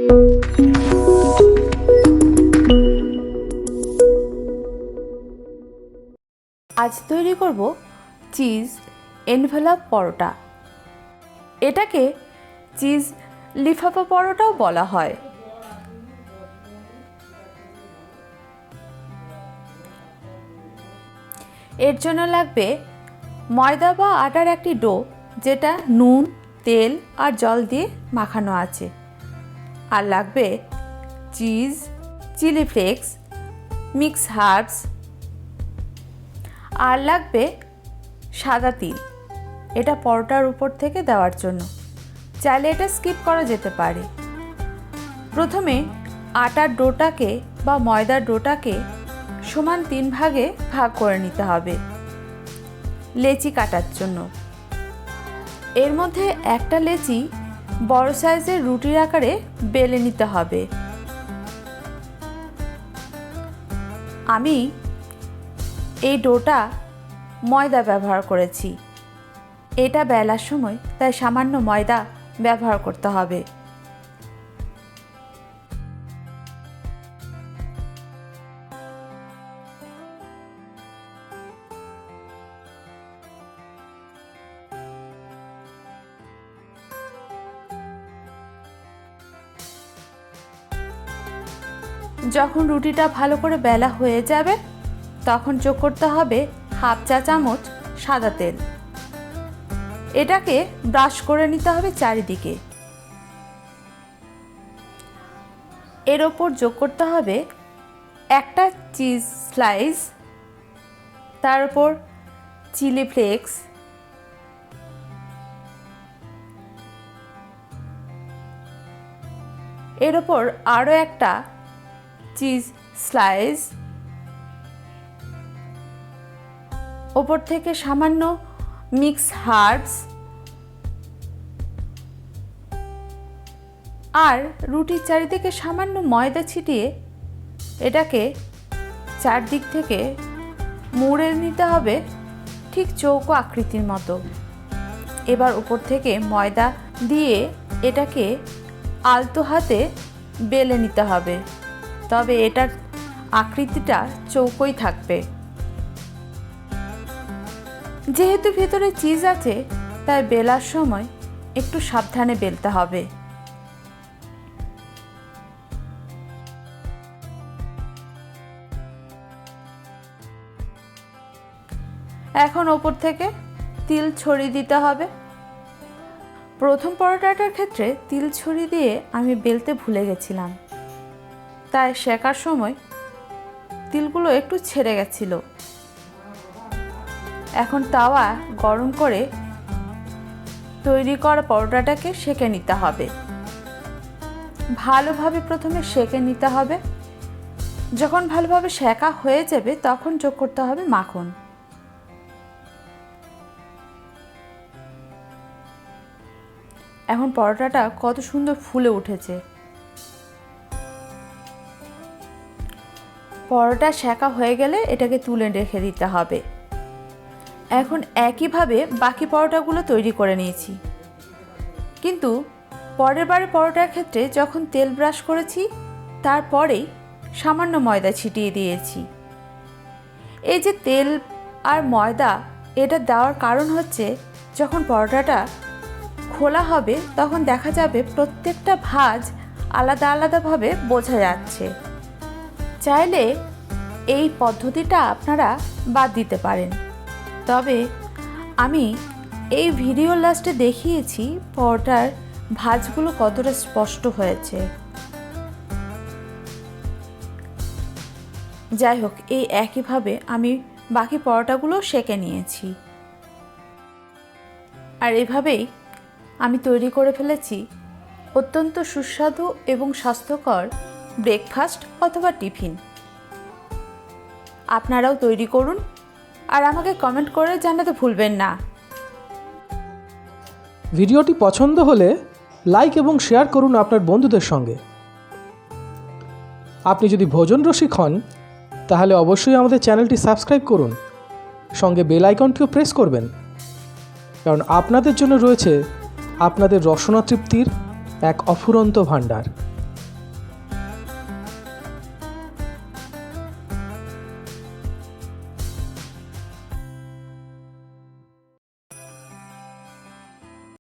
আজ তৈরি করব চিজ এনভেলপ পরোটা। এটাকে চিজ লিফাফা পরোটাও বলা হয়। এর জন্য লাগবে ময়দা বা আটার একটি ডো, যেটা নুন, তেল আর জল দিয়ে মাখানো আছে। আর লাগবে cheese, chilli flakes, mix herbs, আর লাগবে সাদা তিল, এটা পরোটার উপর থেকে দেওয়ার জন্য। চাইলে এটা স্কিপ করা যেতে পারে। প্রথমে আটার ডোটাকে বা ময়দার ডোটাকে সমান 3 ভাগে ভাগ করে নিতে হবে লেচি কাটার জন্য। এর মধ্যে একটা লেচি বড় সাইজের রুটির আকারে বেলে নিতে হবে। আমি এই ডোটা ময়দা ব্যবহার করেছি। এটা বেলার সময় তাই সামান্য ময়দা ব্যবহার করতে হবে। যখন রুটিটা ভালো করে বেলা হয়ে যাবে তখন যোগ করতে হবে হাফ চা চামচ সাদা তেল। এটাকে ব্রাশ করে নিতে হবে চারিদিকে। এর ওপর যোগ করতে হবে একটা চিজ স্লাইস, তার উপর চিলি ফ্লেক্স, এর ওপর আরও একটা চিজ স্লাইস, ওপর থেকে সামান্য মিক্স হার্বস, আর রুটির চারিদিকে সামান্য ময়দা ছিটিয়ে এটাকে চারদিক থেকে মুড়ে নিতে হবে ঠিক চৌকো আকৃতির মতো। এবার উপর থেকে ময়দা দিয়ে এটাকে আলতো হাতে বেলে নিতে হবে, তবে এটার আকৃতিটা চৌকোই থাকবে। যেহেতু ভেতরে চিজ আছে তাই বেলার সময় একটু সাবধানে বেলতে হবে। এখন ওপর থেকে তিল ছড়িয়ে দিতে হবে। প্রথম পরোটাটার ক্ষেত্রে তিল ছড়িয়ে দিয়ে আমি বেলতে ভুলে গেছিলাম, তাই সেকার সময় তিলগুলো একটু ছেড়ে গেছিল। এখন তাওয়া গরম করে তৈরি করা পরোটাটাকে সেঁকে নিতে হবে। ভালোভাবে প্রথমে সেঁকে নিতে হবে। যখন ভালোভাবে সেঁকা হয়ে যাবে তখন যোগ করতে হবে মাখন। এখন পরোটাটা কত সুন্দর ফুলে উঠেছে। পরোটা সেঁকা হয়ে গেলে এটাকে তুলে রেখে দিতে হবে। এখন একইভাবে বাকি পরোটাগুলো তৈরি করে নিয়েছি, কিন্তু পরের বারে পরোটার ক্ষেত্রে যখন তেল ব্রাশ করেছি তারপরেই সামান্য ময়দা ছিটিয়ে দিয়েছি। এই যে তেল আর ময়দা এটা দেওয়ার কারণ হচ্ছে যখন পরোটাটা খোলা হবে তখন দেখা যাবে প্রত্যেকটা ভাঁজ আলাদা আলাদাভাবে বোঝা যাচ্ছে। চাইলে এই পদ্ধতিটা আপনারা বাদ দিতে পারেন, তবে আমি এই ভিডিও লাস্টে দেখিয়েছি পরোটার ভাঁজগুলো কতটা স্পষ্ট হয়েছে। যাই হোক, এই একইভাবে আমি বাকি পরোটাগুলো সেঁকে নিয়েছি। আর এভাবেই আমি তৈরি করে ফেলেছি অত্যন্ত সুস্বাদু এবং স্বাস্থ্যকর ব্রেকফাস্ট অথবা টিফিন। আপনারাও তৈরি করুন আর আমাকে কমেন্ট করে জানাতে ভুলবেন না। ভিডিওটি পছন্দ হলে লাইক এবং শেয়ার করুন আপনার বন্ধুদের সঙ্গে। আপনি যদি ভোজন রসিক হন তাহলে অবশ্যই আমাদের চ্যানেলটি সাবস্ক্রাইব করুন, সঙ্গে বেল আইকনটিও প্রেস করবেন, কারণ আপনাদের জন্য রয়েছে আপনাদের রসনা তৃপ্তির এক অফুরন্ত ভাণ্ডার।